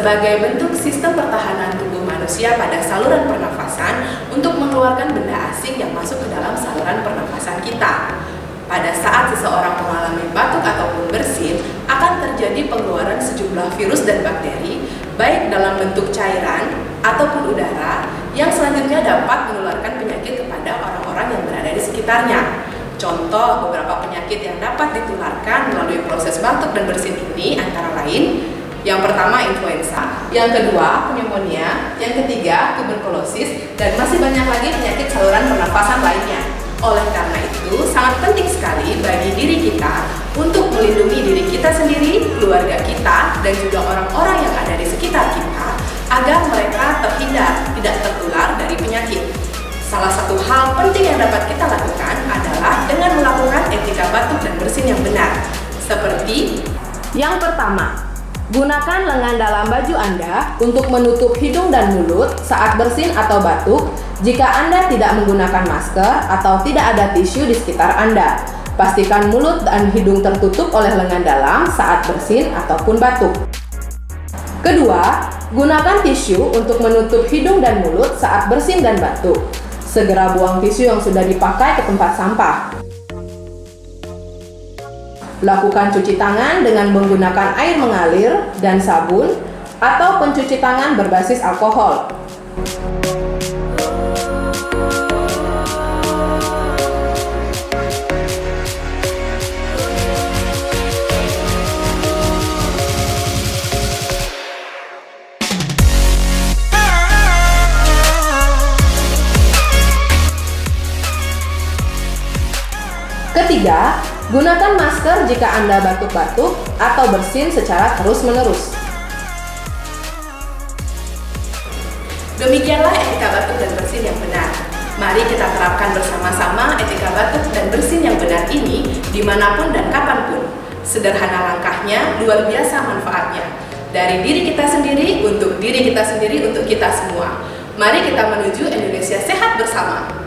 sebagai bentuk sistem pertahanan tubuh manusia pada saluran pernafasan untuk mengeluarkan benda asing yang masuk ke dalam saluran pernafasan kita. Pada saat seseorang mengalami batuk ataupun bersin, akan terjadi pengeluaran sejumlah virus dan bakteri, baik dalam bentuk cairan ataupun udara, yang selanjutnya dapat menularkan penyakit kepada orang-orang yang berada di sekitarnya. Contoh beberapa penyakit yang dapat ditularkan melalui proses batuk dan bersin ini antara lain: yang pertama influenza, yang kedua pneumonia, yang ketiga tuberkulosis, dan masih banyak lagi penyakit saluran pernafasan lainnya. Oleh karena itu, sangat penting sekali bagi diri kita untuk melindungi diri kita sendiri, keluarga kita, dan juga orang-orang yang ada di sekitar kita agar mereka terhindar, tidak tertular dari penyakit. Salah satu hal penting yang dapat kita lakukan adalah dengan melakukan etika batuk dan bersin yang benar. Seperti yang pertama, gunakan lengan dalam baju Anda untuk menutup hidung dan mulut saat bersin atau batuk jika Anda tidak menggunakan masker atau tidak ada tisu di sekitar Anda. Pastikan mulut dan hidung tertutup oleh lengan dalam saat bersin ataupun batuk. Kedua, gunakan tisu untuk menutup hidung dan mulut saat bersin dan batuk. Segera buang tisu yang sudah dipakai ke tempat sampah. Lakukan cuci tangan dengan menggunakan air mengalir dan sabun atau pencuci tangan berbasis alkohol. Ketiga, gunakan masker jika Anda batuk-batuk atau bersin secara terus-menerus. demikianlah etika batuk dan bersin yang benar. Mari kita terapkan bersama-sama etika batuk dan bersin yang benar ini dimanapun dan kapanpun. Sederhana langkahnya, luar biasa manfaatnya. Dari diri kita sendiri, untuk diri kita sendiri, untuk kita semua. Mari kita menuju Indonesia sehat bersama.